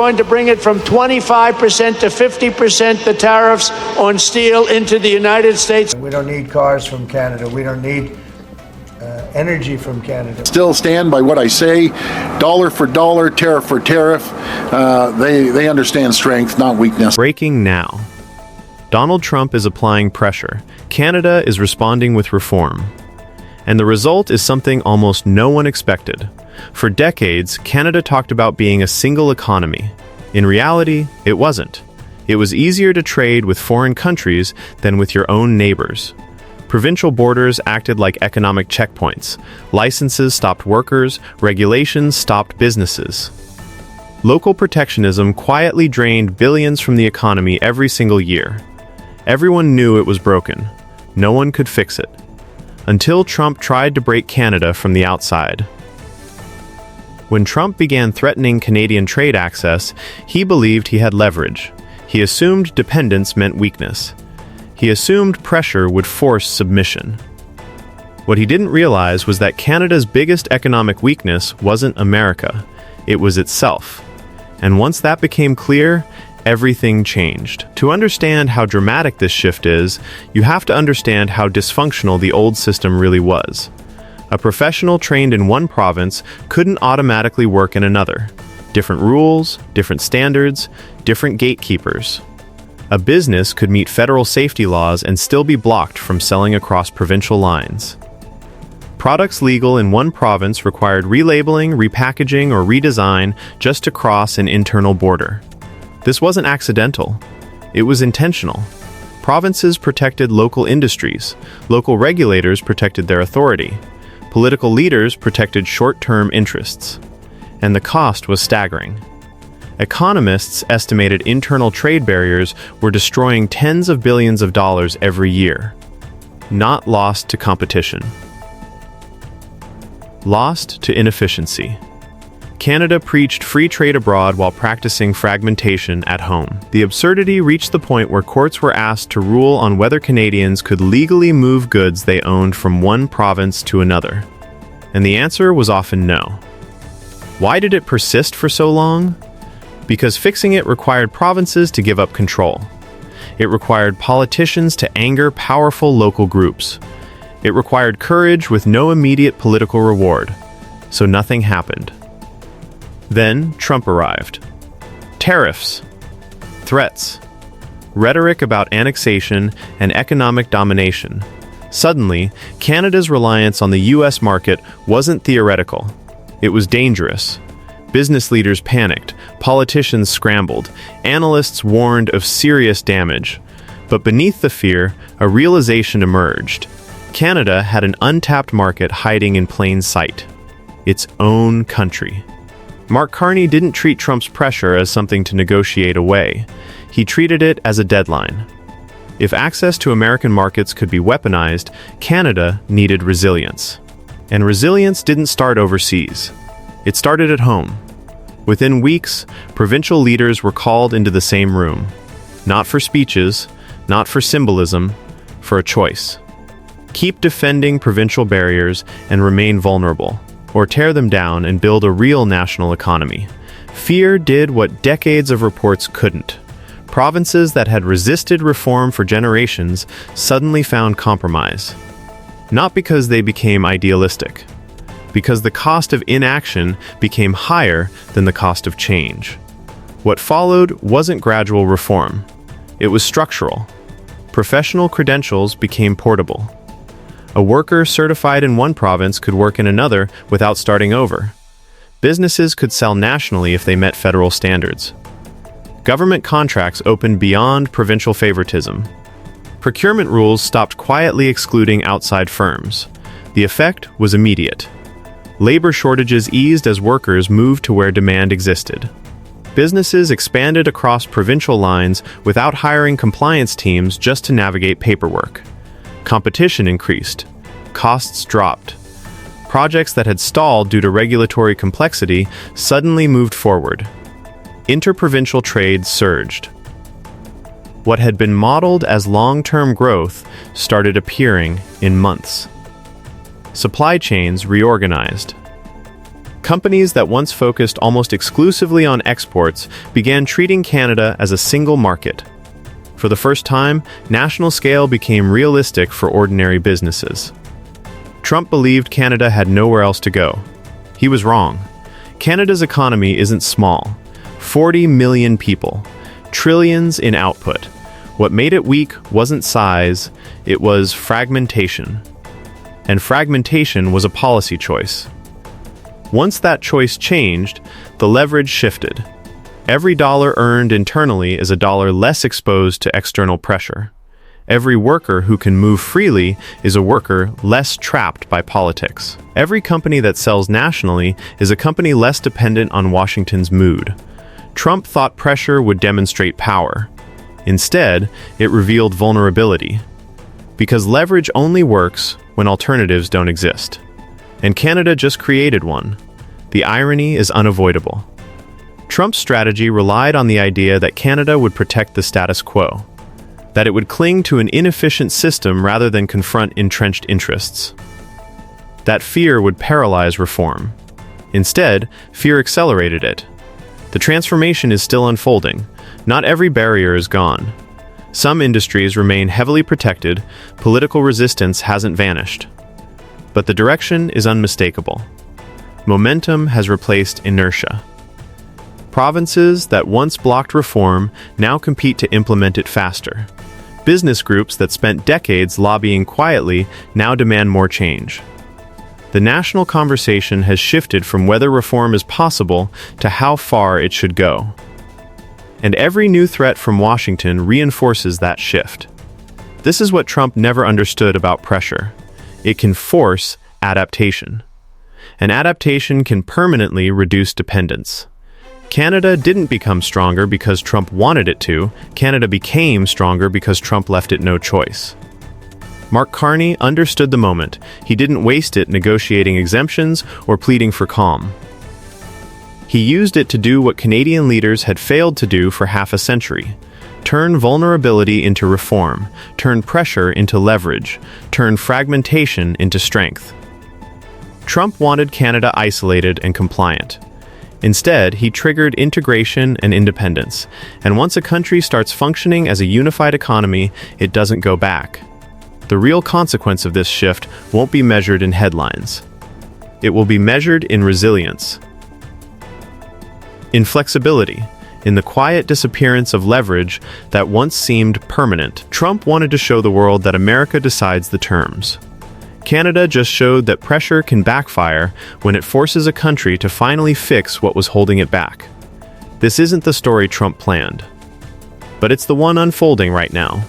Going to bring it from 25% to 50%, the tariffs on steel into the United States. We don't need cars from Canada. We don't need energy from Canada. Still stand by what I say, dollar for dollar, tariff for tariff. They understand strength, not weakness. Breaking now. Donald Trump is applying pressure. Canada is responding with reform. And the result is something almost no one expected. For decades, Canada talked about being a single economy. In reality, it wasn't. It was easier to trade with foreign countries than with your own neighbors. Provincial borders acted like economic checkpoints. Licenses stopped workers, regulations stopped businesses. Local protectionism quietly drained billions from the economy every single year. Everyone knew it was broken. No one could fix it. Until Trump tried to break Canada from the outside. When Trump began threatening Canadian trade access, he believed he had leverage. He assumed dependence meant weakness. He assumed pressure would force submission. What he didn't realize was that Canada's biggest economic weakness wasn't America, it was itself. And once that became clear, everything changed. To understand how dramatic this shift is, you have to understand how dysfunctional the old system really was. A professional trained in one province couldn't automatically work in another. Different rules, different standards, different gatekeepers. A business could meet federal safety laws and still be blocked from selling across provincial lines. Products legal in one province required relabeling, repackaging, or redesign just to cross an internal border. This wasn't accidental. It was intentional. Provinces protected local industries. Local regulators protected their authority. Political leaders protected short-term interests. And the cost was staggering. Economists estimated internal trade barriers were destroying tens of billions of dollars every year. Not lost to competition. Lost to inefficiency. Canada preached free trade abroad while practicing fragmentation at home. The absurdity reached the point where courts were asked to rule on whether Canadians could legally move goods they owned from one province to another. And the answer was often no. Why did it persist for so long? Because fixing it required provinces to give up control. It required politicians to anger powerful local groups. It required courage with no immediate political reward. So nothing happened. Then Trump arrived. Tariffs, threats, rhetoric about annexation and economic domination. Suddenly, Canada's reliance on the U.S. market wasn't theoretical. It was dangerous. Business leaders panicked, politicians scrambled, analysts warned of serious damage. But beneath the fear, a realization emerged. Canada had an untapped market hiding in plain sight. Its own country. Mark Carney didn't treat Trump's pressure as something to negotiate away. He treated it as a deadline. If access to American markets could be weaponized, Canada needed resilience. And resilience didn't start overseas. It started at home. Within weeks, provincial leaders were called into the same room. Not for speeches, not for symbolism, for a choice. Keep defending provincial barriers and remain vulnerable, or tear them down and build a real national economy. Fear did what decades of reports couldn't. Provinces that had resisted reform for generations suddenly found compromise. Not because they became idealistic, because the cost of inaction became higher than the cost of change. What followed wasn't gradual reform. It was structural. Professional credentials became portable. A worker certified in one province could work in another without starting over. Businesses could sell nationally if they met federal standards. Government contracts opened beyond provincial favoritism. Procurement rules stopped quietly excluding outside firms. The effect was immediate. Labor shortages eased as workers moved to where demand existed. Businesses expanded across provincial lines without hiring compliance teams just to navigate paperwork. Competition increased. Costs dropped. Projects that had stalled due to regulatory complexity suddenly moved forward. Interprovincial trade surged. What had been modeled as long-term growth started appearing in months. Supply chains reorganized. Companies that once focused almost exclusively on exports began treating Canada as a single market. For the first time, national scale became realistic for ordinary businesses. Trump believed Canada had nowhere else to go. He was wrong. Canada's economy isn't small. 40 million people, trillions in output. What made it weak wasn't size, it was fragmentation. And fragmentation was a policy choice. Once that choice changed, the leverage shifted. Every dollar earned internally is a dollar less exposed to external pressure. Every worker who can move freely is a worker less trapped by politics. Every company that sells nationally is a company less dependent on Washington's mood. Trump thought pressure would demonstrate power. Instead, it revealed vulnerability. Because leverage only works when alternatives don't exist. And Canada just created one. The irony is unavoidable. Trump's strategy relied on the idea that Canada would protect the status quo, that it would cling to an inefficient system rather than confront entrenched interests. That fear would paralyze reform. Instead, fear accelerated it. The transformation is still unfolding. Not every barrier is gone. Some industries remain heavily protected, political resistance hasn't vanished. But the direction is unmistakable. Momentum has replaced inertia. Provinces that once blocked reform now compete to implement it faster. Business groups that spent decades lobbying quietly now demand more change. The national conversation has shifted from whether reform is possible to how far it should go. And every new threat from Washington reinforces that shift. This is what Trump never understood about pressure. It can force adaptation. And adaptation can permanently reduce dependence. Canada didn't become stronger because Trump wanted it to. Canada became stronger because Trump left it no choice. Mark Carney understood the moment. He didn't waste it negotiating exemptions or pleading for calm. He used it to do what Canadian leaders had failed to do for half a century. Turn vulnerability into reform, turn pressure into leverage, turn fragmentation into strength. Trump wanted Canada isolated and compliant. Instead, he triggered integration and independence. And once a country starts functioning as a unified economy, it doesn't go back. The real consequence of this shift won't be measured in headlines. It will be measured in resilience, in flexibility, in the quiet disappearance of leverage that once seemed permanent. Trump wanted to show the world that America decides the terms. Canada just showed that pressure can backfire when it forces a country to finally fix what was holding it back. This isn't the story Trump planned, but it's the one unfolding right now.